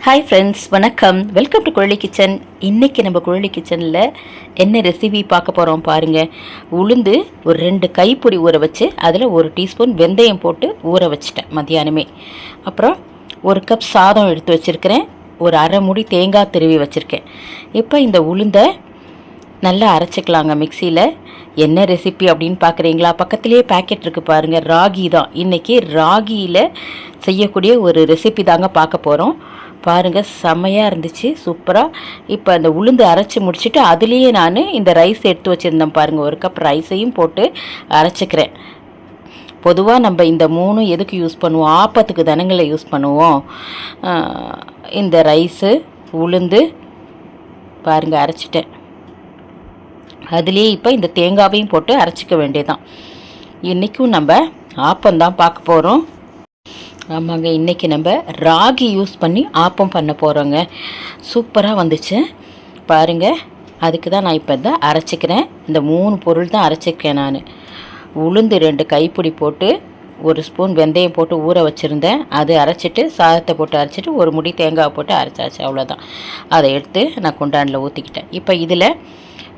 Hi friends, வணக்கம். Welcome to Kuzhali kitchen. இன்றைக்கி நம்ம குழலி கிச்சனில் என்ன ரெசிபி பார்க்க போகிறோம் பாருங்கள். உளுந்து ஒரு 2 கைப்பிடி ஊற வச்சு அதில் 1 டீஸ்பூன் வெந்தயம் போட்டு ஊற வச்சிட்டேன் மத்தியானமே. அப்புறம் 1 கப் சாதம் எடுத்து வச்சுருக்கிறேன். ஒரு அரை மூடி தேங்காய் திருவி வச்சுருக்கேன். இப்போ இந்த உளுந்தை நல்லா அரைச்சிக்கலாங்க மிக்சியில். என்ன ரெசிபி அப்படின்னு பார்க்குறீங்களா? பக்கத்துலேயே பேக்கெட் இருக்குது பாருங்கள். ராகி தான். இன்றைக்கி ராகியில் செய்யக்கூடிய ஒரு ரெசிபி தாங்க பார்க்க போகிறோம். பாருங்கள், செம்மையாக இருந்துச்சு, சூப்பராக. இப்போ அந்த உளுந்து அரைச்சி முடிச்சுட்டு அதுலேயே நான் இந்த ரைஸ் எடுத்து வச்சுருந்தேன் பாருங்கள். 1 கப் ரைஸையும் போட்டு அரைச்சிக்கிறேன். பொதுவாக நம்ம இந்த 3 எதுக்கு யூஸ் பண்ணுவோம்? ஆப்பத்துக்கு தானங்களை யூஸ் பண்ணுவோம். இந்த ரைஸு உளுந்து பாருங்கள் அரைச்சிட்டேன். அதுலேயே இப்போ இந்த தேங்காவையும் போட்டு அரைச்சிக்க வேண்டியதான். இன்றைக்கும் நம்ம ஆப்பம்தான் பார்க்க போகிறோம். ஆமாங்க, இன்றைக்கி நம்ம ராகி யூஸ் பண்ணி ஆப்பம் பண்ண போகிறோங்க. சூப்பராக வந்துச்சு பாருங்கள். அதுக்கு தான் நான் இப்போ தான் அரைச்சிக்கிறேன். இந்த 3 பொருள் தான் அரைச்சிக்கிறேன் நான். உளுந்து 2 கைப்பிடி போட்டு 1 ஸ்பூன் வெந்தயம் போட்டு ஊற வச்சுருந்தேன். அது அரைச்சிட்டு சாதத்தை போட்டு அரைச்சிட்டு 1 முடி தேங்காய் போட்டு அரைச்சாச்சு, அவ்வளோதான். அதை எடுத்து நான் குண்டானில் ஊற்றிக்கிட்டேன். இப்போ இதில்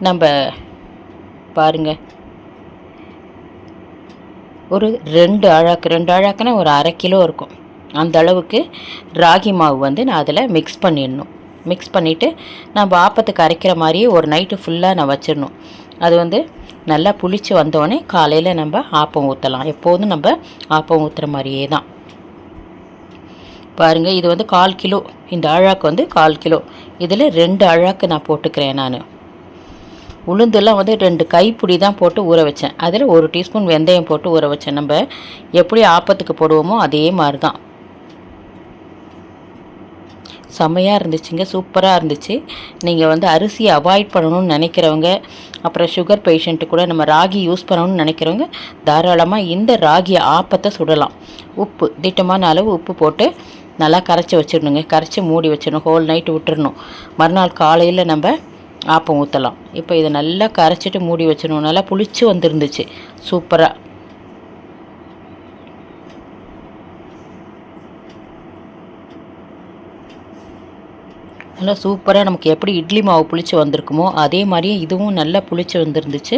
நம்ம பாருங்கள், ஒரு 2 அழாக்குன்னா ஒரு அரை கிலோ இருக்கும். அந்த அளவுக்கு ராகி மாவு வந்து நான் அதில் மிக்ஸ் பண்ணிடணும். மிக்ஸ் பண்ணிவிட்டு நம்ம ஆப்பத்துக்கு அரைக்கிற மாதிரியே ஒரு நைட்டு ஃபுல்லாக நான் வச்சிடணும். அது வந்து நல்லா புளிச்சு வந்தோடனே காலையில் நம்ம ஆப்பம் ஊற்றலாம். எப்போதும் நம்ம ஆப்பம் ஊற்றுற மாதிரியே தான். பாருங்கள், இது வந்து 1/4 கிலோ. இந்த அழாக்கு வந்து 1/4 கிலோ. இதில் 2 அழாக்கு நான் போட்டுக்கிறேன். நான் உளுந்தெல்லாம் வந்து 2 கைப்பிடி தான் போட்டு ஊற வச்சேன். அதில் 1 டீஸ்பூன் வெந்தயம் போட்டு ஊற வச்சேன். நம்ம எப்படி ஆப்பத்துக்கு போடுவோமோ அதே மாதிரி தான். செம்மையாக இருந்துச்சுங்க, சூப்பராக இருந்துச்சு. நீங்கள் வந்து அரிசியை அவாய்ட் பண்ணணும்னு நினைக்கிறவங்க, அப்புறம் சுகர் பேஷண்ட்டு கூட நம்ம ராகி யூஸ் பண்ணணும்னு நினைக்கிறவங்க தாராளமாக இந்த ராகி ஆப்பத்தை சுடலாம். உப்பு திட்டமான அளவு உப்பு போட்டு நல்லா கரைச்சி வச்சிடணுங்க. கரைச்சி மூடி வச்சிடணும். ஹோல் நைட்டு விட்டுறணும். மறுநாள் காலையில் நம்ம ஆப்பம் ஊற்றலாம். இப்போ இதை நல்லா கரைச்சிட்டு மூடி வச்சிடணும். நல்லா புளிச்சு வந்துருந்துச்சு சூப்பராக. நல்லா சூப்பராக நமக்கு எப்படி இட்லி மாவு புளிச்சு வந்திருக்குமோ அதே மாதிரியே இதுவும் நல்லா புளிச்சு வந்துருந்துச்சு.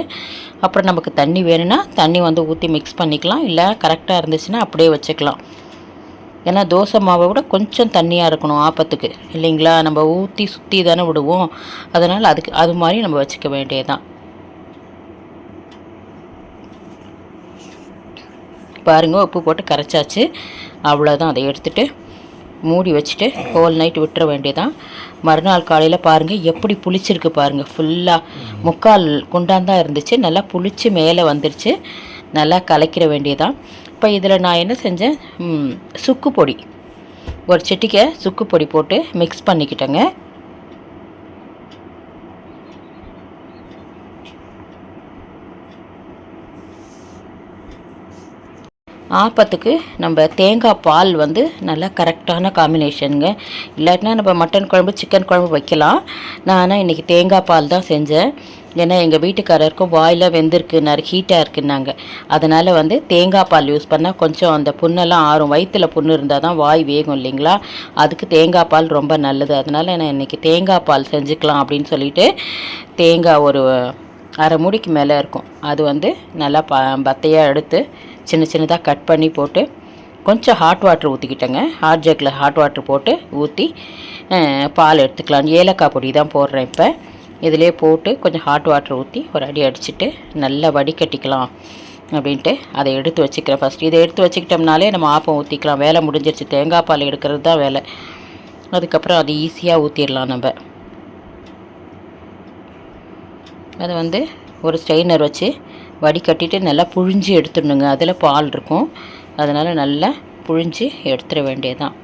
அப்புறம் நமக்கு தண்ணி வேணும்னா தண்ணி வந்து ஊற்றி மிக்ஸ் பண்ணிக்கலாம். இல்லை கரெக்டாக இருந்துச்சுன்னா அப்படியே வச்சுக்கலாம். ஏன்னா தோசை மாவை விட கொஞ்சம் தண்ணியாக இருக்கணும் ஆப்பத்துக்கு, இல்லைங்களா? நம்ம ஊற்றி சுற்றி தானே விடுவோம். அதனால் அது மாதிரி நம்ம வச்சுக்க வேண்டியதுதான். பாருங்கள், உப்பு போட்டு கரைச்சாச்சு, அவ்வளோதான். அதை எடுத்துகிட்டு மூடி வச்சுட்டு ஹோல் நைட் விட்டுற வேண்டியதான். மறுநாள் காலையில் பாருங்கள் எப்படி புளிச்சிருக்கு பாருங்கள். ஃபுல்லாக 3/4 குண்டாந்தான் இருந்துச்சு. நல்லா புளிச்சு மேலே வந்துருச்சு. நல்லா கலக்கிற வேண்டியதான். இப்போ இதில் நான் என்ன செஞ்சேன், சுக்கு பொடி, ஒரு சிட்டிக்கை சுக்கு பொடி போட்டு மிக்ஸ் பண்ணிக்கிட்டேங்க. ஆப்பத்துக்கு நம்ம தேங்காய் பால் வந்து நல்லா கரெக்டான காம்பினேஷனுங்க. இல்லாட்டினா நம்ம மட்டன் குழம்பு சிக்கன் குழம்பு வைக்கலாம். நான் ஆனால் இன்றைக்கி தேங்காய் பால் தான் செஞ்சேன். ஏன்னா எங்கள் வீட்டுக்காரருக்கும் வாயில் வெந்திருக்குனாரு, ஹீட்டாக இருக்குன்னாங்க. அதனால் வந்து தேங்காய் பால் யூஸ் பண்ணால் கொஞ்சம் அந்த புண்ணெல்லாம் ஆறும். வயிற்றில் புண்ணு இருந்தால் தான் வாய் வேகும், இல்லைங்களா? அதுக்கு தேங்காய் பால் ரொம்ப நல்லது. அதனால் நான் இன்றைக்கி தேங்காய் பால் செஞ்சுக்கலாம் அப்படின்னு சொல்லிட்டு தேங்காய் ஒரு அரை மூடிக்கு மேலே இருக்கும். அது வந்து நல்லா பத்தையாக எடுத்து சின்ன சின்னதாக கட் பண்ணி போட்டு கொஞ்சம் ஹாட் வாட்டர் ஊற்றிக்கிட்டேங்க. ஹாட் ஜக்கில் ஹாட் வாட்டர் போட்டு ஊற்றி பால் எடுத்துக்கலாம். ஏலக்காய் பொடி தான் போடுறேன் இப்போ. இதிலே போட்டு கொஞ்சம் ஹாட் வாட்டர் ஊற்றி ஒரு அடி அடிச்சுட்டு நல்லா வடிகட்டிக்கலாம் அப்படின்ட்டு அதை எடுத்து வச்சுக்கிறேன். ஃபஸ்ட்டு இதை எடுத்து வச்சுக்கிட்டோம்னாலே நம்ம ஆப்பம் ஊற்றிக்கலாம். வேலை முடிஞ்சிருச்சு. தேங்காய் பால் எடுக்கிறது தான் வேலை. அதுக்கப்புறம் அது ஈஸியாக ஊற்றிடலாம் நம்ம. அதை வந்து ஒரு ஸ்ட்ரெயினர் வச்சு வடிகட்டிட்டு நல்லா புழிஞ்சு எடுத்துடணுங்க. அதில் பால் இருக்கும். அதனால் நல்லா புழிஞ்சு எடுத்துட வேண்டியதுதான்.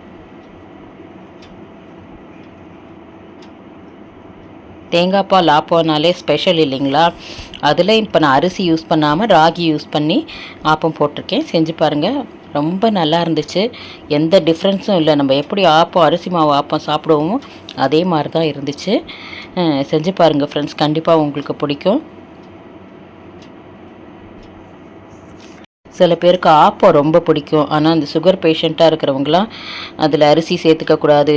தேங்காய் பால் ஆப்பம்னாலே ஸ்பெஷல், இல்லைங்களா? அதில் இப்போ நான் அரிசி யூஸ் பண்ணாமல் ராகி யூஸ் பண்ணி ஆப்பம் போட்டிருக்கேன். செஞ்சு பாருங்கள், ரொம்ப நல்லா இருந்துச்சு. எந்த டிஃப்ரென்ஸும் இல்லை. நம்ம எப்படி ஆப்பம் அரிசி மாவு ஆப்பம் சாப்பிடுவோமோ அதே மாதிரி தான் இருந்துச்சு. செஞ்சு பாருங்கள் ஃப்ரெண்ட்ஸ், கண்டிப்பாக உங்களுக்கு பிடிக்கும். சில பேருக்கு ஆப்பம் ரொம்ப பிடிக்கும். ஆனால் அந்த சுகர் பேஷண்ட்டாக இருக்கிறவங்களாம் அதில் அரிசி சேர்த்துக்கக்கூடாது,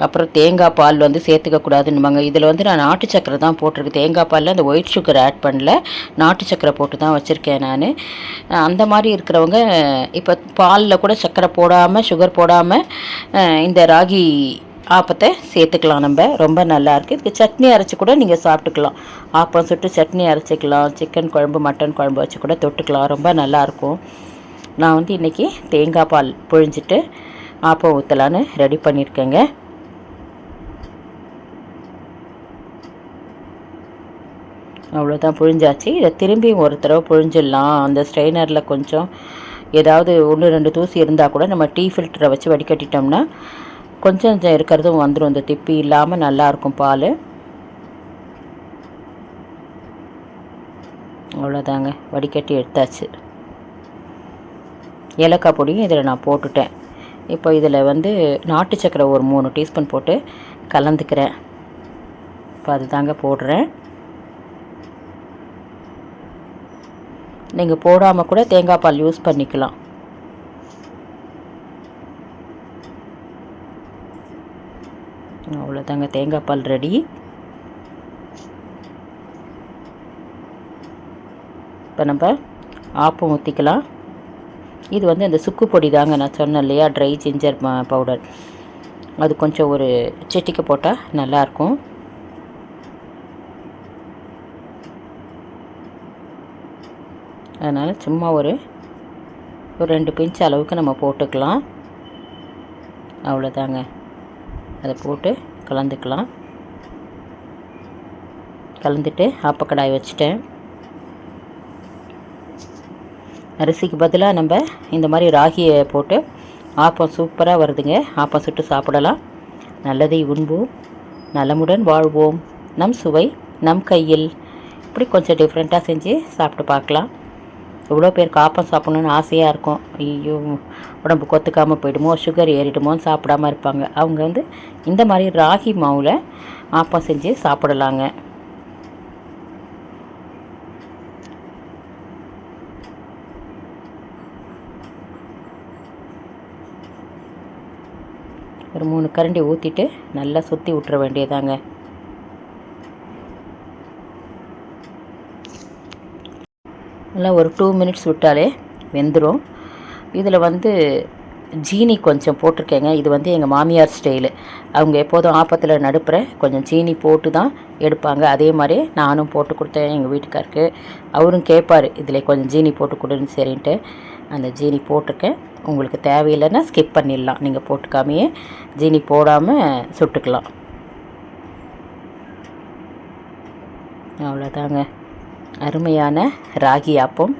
அப்புறம் தேங்காய் பால் வந்து சேர்த்துக்கக்கூடாதுன்னுவாங்க. இதில் வந்து நான் நாட்டு சக்கரை தான் போட்டிருக்கு. தேங்காய் பாலில் அந்த ஒயிட் சுகர் ஆட் பண்ணல, நாட்டு சக்கரை போட்டு தான் வச்சுருக்கேன் நான். அந்த மாதிரி இருக்கிறவங்க இப்போ பாலில் கூட சக்கரை போடாமல், சுகர் போடாமல் இந்த ராகி ஆப்பத்தை சேர்த்துக்கலாம். நம்ம ரொம்ப நல்லாயிருக்கு. இதுக்கு சட்னி அரைச்சி கூட நீங்கள் சாப்பிட்டுக்கலாம். ஆப்பம் சுட்டு சட்னி அரைச்சிக்கலாம், சிக்கன் குழம்பு மட்டன் குழம்பு வச்சு கூட தொட்டுக்கலாம், ரொம்ப நல்லாயிருக்கும். நான் வந்து இன்றைக்கி தேங்காய் பால் புழிஞ்சிட்டு ஆப்பம் ஊற்றலான்னு ரெடி பண்ணியிருக்கேங்க. அவ்வளோதான், புழிஞ்சாச்சு. இதை திரும்பியும் ஒரு தடவை புழிஞ்சிடலாம். அந்த ஸ்ட்ரெயினரில் கொஞ்சம் ஏதாவது 1-2 தூசி இருந்தால் கூட நம்ம டீ ஃபில்டரை வச்சு வடிகட்டிட்டோம்னா கொஞ்சம் இருக்கிறதும் வந்துடும். இந்த திப்பி இல்லாமல் நல்லாயிருக்கும் பால். அவ்வளோதாங்க, வடிகட்டி எடுத்தாச்சு. ஏலக்காய் பொடியும் இதில் நான் போட்டுட்டேன். இப்போ இதில் வந்து நாட்டு சக்கரை ஒரு 3 டீஸ்பூன் போட்டு கலந்துக்கிறேன். இப்போ அதுதாங்க போடுறேன். நீங்கள் போடாமல் கூட தேங்காய் பால் யூஸ் பண்ணிக்கலாம். அவ்வளோதாங்க, தேங்காய் பால் ரெடி. இப்போ நம்ம ஆப்பம் ஊற்றிக்கலாம். இது வந்து அந்த சுக்கு பொடி தாங்க, நான் சொன்னேன் இல்லையா, ட்ரை ஜிஞ்சர் பவுடர். அது கொஞ்சம் ஒரு சிட்டிக்கு போட்டால் நல்லாயிருக்கும். அதனால் சும்மா ஒரு 2 பிஞ்ச் அளவுக்கு நம்ம போட்டுக்கலாம். அவ்வளோதாங்க, அதை போட்டு கலந்துக்கலாம். கலந்துட்டு ஆப்பக்கடாய் வச்சுட்டேன். அரிசிக்கு பதிலாக நம்ம இந்த மாதிரி ராகியை போட்டு ஆப்பம் சூப்பராக வருதுங்க. ஆப்பம் சுட்டு சாப்பிடலாம். நல்லதை உண்போம், நலமுடன் வாழ்வோம், நம் சுவை நம் கையில். இப்படி கொஞ்சம் டிஃப்ரெண்ட்டாக செஞ்சு சாப்பிட்டு பார்க்கலாம். எவ்வளோ பேருக்கு ஆப்பம் சாப்பிட்ணுன்னு ஆசையாக இருக்கும். ஐயோ, உடம்பு கொத்துக்காமல் போயிடுமோ, சுகர் ஏறிடுமோன்னு சாப்பிடாமல் இருப்பாங்க. அவங்க வந்து இந்த மாதிரி ராகி மாவில் ஆப்பம் செஞ்சு சாப்பிடலாங்க. ஒரு 3 கரண்டி ஊற்றிட்டு நல்லா சுற்றி விட்டுற வேண்டியதாங்க. நல்லா ஒரு 2 மினிட்ஸ் விட்டாலே வெந்துடும். இதில் வந்து ஜீனி கொஞ்சம் போட்டிருக்கேங்க. இது வந்து எங்கள் மாமியார் ஸ்டைலு. அவங்க எப்போதும் ஆப்பத்தில் நடுப்புற கொஞ்சம் சீனி போட்டு தான் எடுப்பாங்க. அதே மாதிரி நானும் போட்டு கொடுத்தேன் எங்கள் வீட்டுக்காருக்கு. அவரும் கேட்பார், இதில் கொஞ்சம் ஜீனி போட்டு கொடுன்னு. சரின்ட்டு அந்த ஜீனி போட்டிருக்கேன். உங்களுக்கு தேவையில்லைன்னா ஸ்கிப் பண்ணிடலாம். நீங்கள் போட்டுக்காமையே ஜீனி போடாமல் சுட்டுக்கலாம். அவ்வளோதாங்க, அருமையான ராகி ஆப்பம்.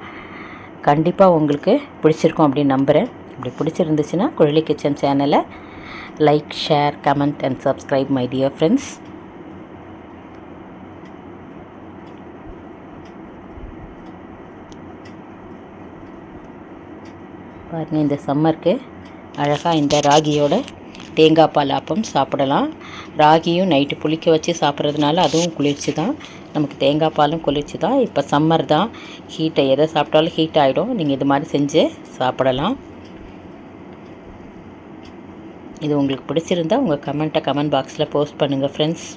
கண்டிப்பாக உங்களுக்கு பிடிச்சிருக்கும் அப்படின்னு நம்புகிறேன். இப்படி பிடிச்சிருந்துச்சுன்னா குழலி கிச்சன் சேனலை like, share, comment and subscribe my dear friends. பாருங்கள், இந்த சம்மருக்கு அழகாக இந்த ராகியோட தேங்காய் பால் ஆப்பம் சாப்பிடலாம். ராகியும் நைட்டு புளிக்க வச்சு சாப்பிட்றதுனால அதுவும் குளிர்ச்சி தான், நமக்கு தேங்காய் பாலும் குளிர்ச்சி தான். இப்போ சம்மர் தான், ஹீட்டை எதை சாப்பிட்டாலும் ஹீட் ஆகிடும். நீங்கள் இது மாதிரி செஞ்சு சாப்பிடலாம். இது உங்களுக்கு பிடிச்சிருந்தா உங்கள் கமெண்ட்டை கமெண்ட் பாக்ஸில் போஸ்ட் பண்ணுங்கள் ஃப்ரெண்ட்ஸ்.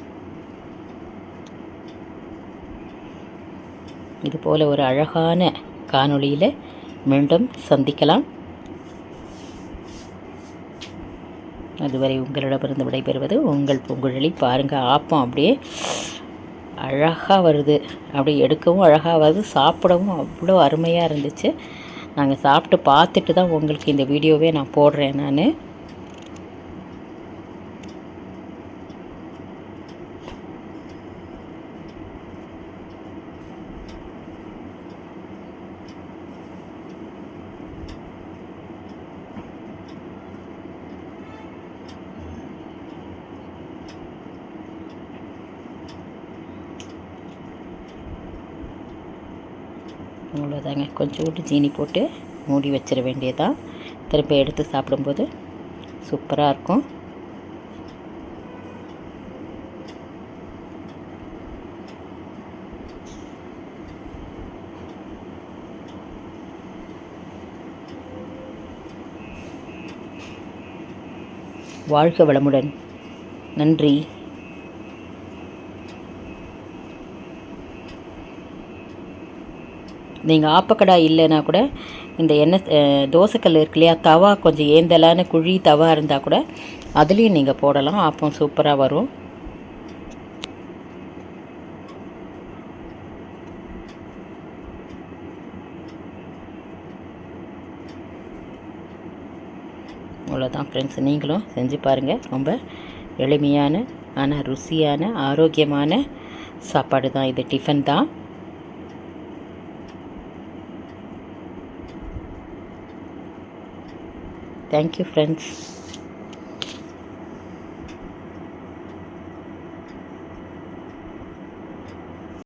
இது போல் ஒரு அழகான காணொளியில் மீண்டும் சந்திக்கலாம். அதுவரை உங்களிடமிருந்து விடைபெறுவது உங்கள் பூங்குழலி. பாருங்கள், ஆப்பம் அப்படியே அழகாக வருது. அப்படியே எடுக்கவும் அழகாக வருது, சாப்பிடவும் அவ்வளோ அருமையாக இருந்துச்சு. நாங்கள் சாப்பிட்டு பார்த்துட்டு தான் உங்களுக்கு இந்த வீடியோவே நான் போடுறேன். நான் அவ்வளோதாங்க, கொஞ்சோண்டு ஜீனி போட்டு மூடி வச்சிட வேண்டியதான். திருப்பி எடுத்து சாப்பிடும்போது சூப்பராக இருக்கும். வாழ்க வளமுடன். நன்றி. நீங்கள் ஆப்பக்கடாய் இல்லைன்னா கூட இந்த எண்ணெய் தோசைக்கல் இருக்கு இல்லையா, தவா கொஞ்சம் ஏந்தலான குழி தவா இருந்தால் கூட அதுலேயும் நீங்கள் போடலாம். ஆப்பம் சூப்பராக வரும். அவ்வளோதான் ஃப்ரெண்ட்ஸ், நீங்களும் செஞ்சு பாருங்கள். ரொம்ப எளிமையான ஆனால் ருசியான ஆரோக்கியமான சாப்பாடு தான் இது. டிஃபன் தான். Thank you friends.